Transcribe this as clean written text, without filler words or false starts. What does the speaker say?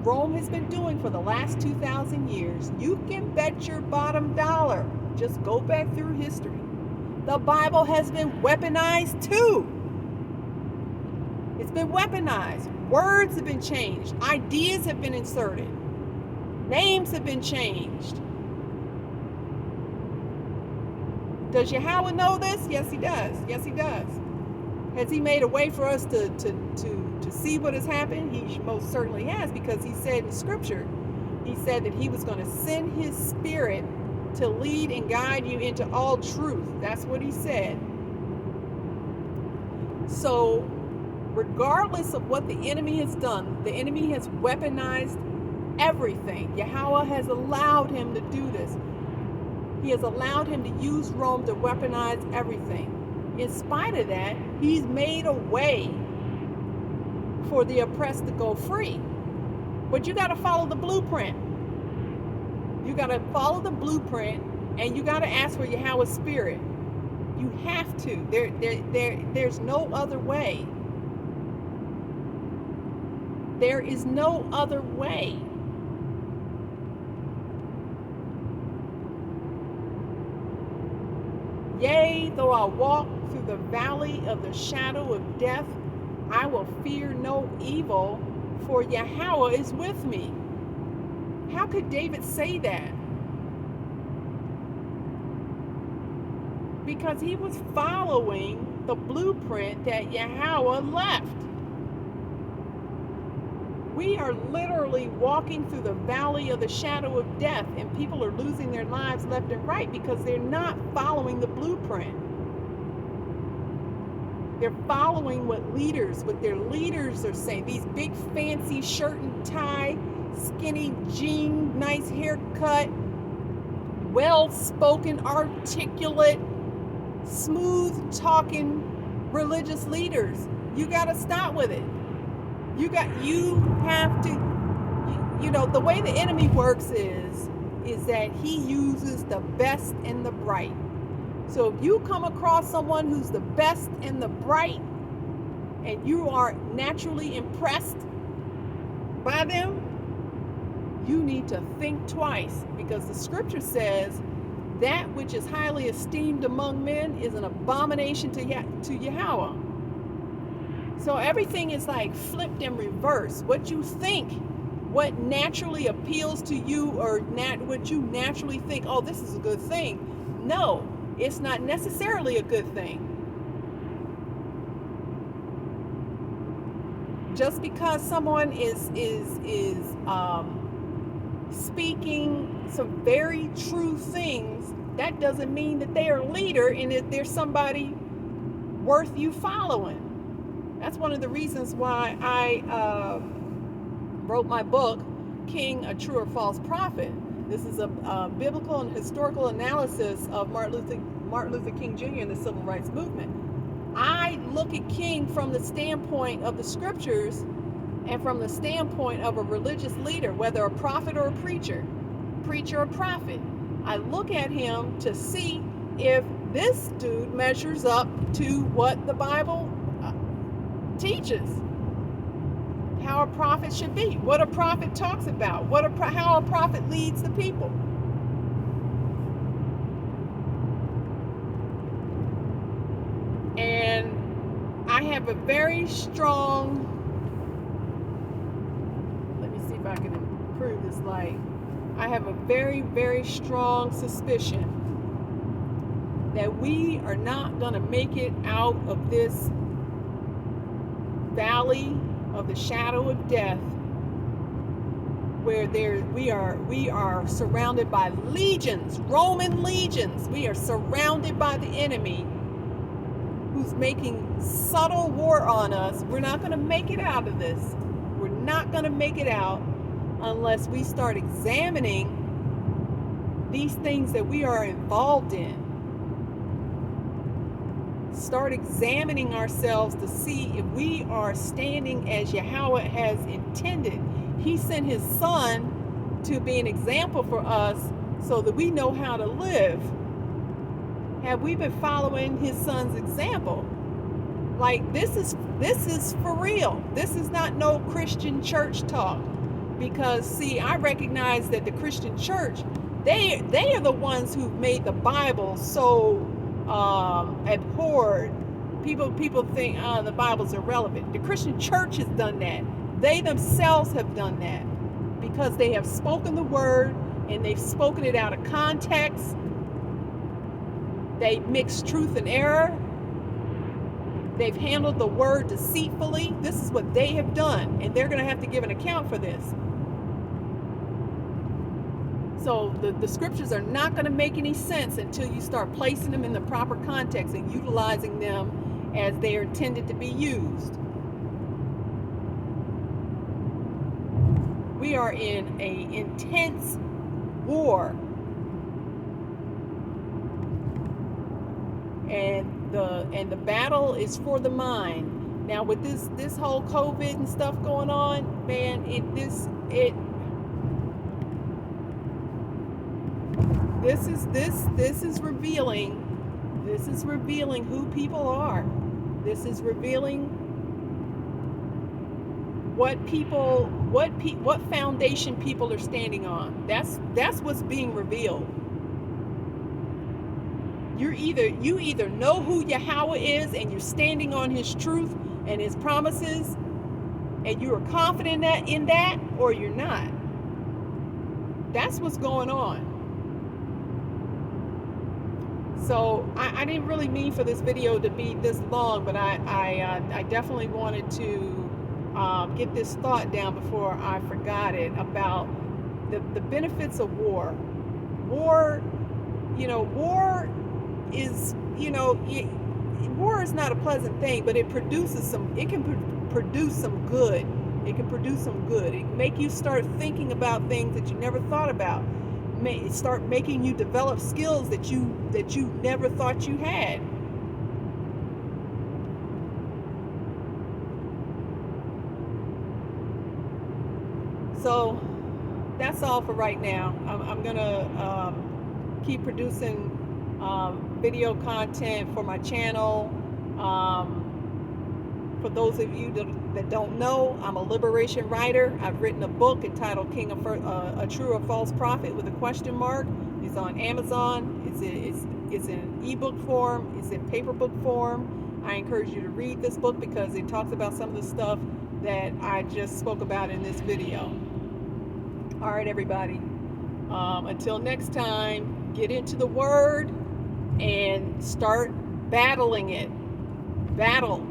Rome has been doing for the last 2,000 years, you can bet your bottom dollar. Just go back through history. The Bible has been weaponized too. It's been weaponized. Words have been changed. Ideas have been inserted. Names have been changed. Does Yahweh know this? Yes, he does. Yes, he does. Has he made a way for us to see what has happened? He most certainly has, because he said in Scripture, he said that he was going to send his Spirit to lead and guide you into all truth. That's what he said. So, regardless of what the enemy has done, the enemy has weaponized everything. Yahweh has allowed him to do this. He has allowed him to use Rome to weaponize everything. In spite of that, he's made a way for the oppressed to go free. But you got to follow the blueprint. You got to follow the blueprint, and you got to ask for Yahweh's Spirit. You have to. There's no other way. There is no other way. Yea, though I walk through the valley of the shadow of death, I will fear no evil, for Yahweh is with me. How could David say that? Because he was following the blueprint that Yahweh left. We are literally walking through the valley of the shadow of death, and people are losing their lives left and right because they're not following the blueprint. They're following what their leaders are saying. These big fancy shirt and tie, skinny jean, nice haircut, well-spoken, articulate, smooth-talking religious leaders. You got to stop with it. You have to, the way the enemy works is that he uses the best and the bright. So if you come across someone who's the best and the bright, and you are naturally impressed by them, you need to think twice, because the Scripture says that which is highly esteemed among men is an abomination to Yahweh. So everything is like flipped in reverse. What you think, what naturally appeals to you, or what you naturally think, oh, this is a good thing. No, it's not necessarily a good thing. Just because someone is speaking some very true things, that doesn't mean that they are a leader and that they're somebody worth you following. That's one of the reasons why I wrote my book, King, a True or False Prophet. This is a biblical and historical analysis of Martin Luther King Jr. and the Civil Rights Movement. I look at King from the standpoint of the Scriptures and from the standpoint of a religious leader, whether a prophet or a preacher or prophet. I look at him to see if this dude measures up to what the Bible teaches, how a prophet should be, what a prophet talks about, how a prophet leads the people. And I have a very strong, let me see if I can improve this light. I have a very, very strong suspicion that we are not going to make it out of this valley of the shadow of death, where we are surrounded by legions, Roman legions. We are surrounded by the enemy who's making subtle war on us. We're not going to make it out of this. We're not going to make it out unless we start examining these things that we are involved in. Start examining ourselves to see if we are standing as Yahweh has intended. He sent his son to be an example for us so that we know how to live. Have we been following his son's example? Like, this is for real. This is not no Christian church talk. Because see, I recognize that the Christian church, they are the ones who've made the Bible so abhorred. People think the Bible's irrelevant. The Christian church has done that. They themselves have done that because they have spoken the word and they've spoken it out of context. They mix truth and error. They've handled the word deceitfully. This is what they have done, and they're going to have to give an account for this. So the scriptures are not going to make any sense until you start placing them in the proper context and utilizing them as they are intended to be used. We are in an intense war. And the battle is for the mind. Now with this whole COVID and stuff going on, man, this is revealing who people are. This is revealing what foundation people are standing on. That's what's being revealed. You either know who Yahweh is and you're standing on his truth and his promises and you are confident in that, or you're not. That's what's going on. So I didn't really mean for this video to be this long, but I definitely wanted to get this thought down before I forgot it about the benefits of war. War is, war is not a pleasant thing, but it can produce some good. It can produce some good. It can make you start thinking about things that you never thought about. Start making you develop skills that you never thought you had. So that's all for right now. I'm gonna keep producing video content for my channel. For those of you that don't know, I'm a liberation writer. I've written a book entitled King of a True or False Prophet with a question mark. It's on Amazon. It's in ebook form. It's in paper book form. I encourage you to read this book because it talks about some of the stuff that I just spoke about in this video. All right, everybody. Until next time, get into the word and start battling it. Battle.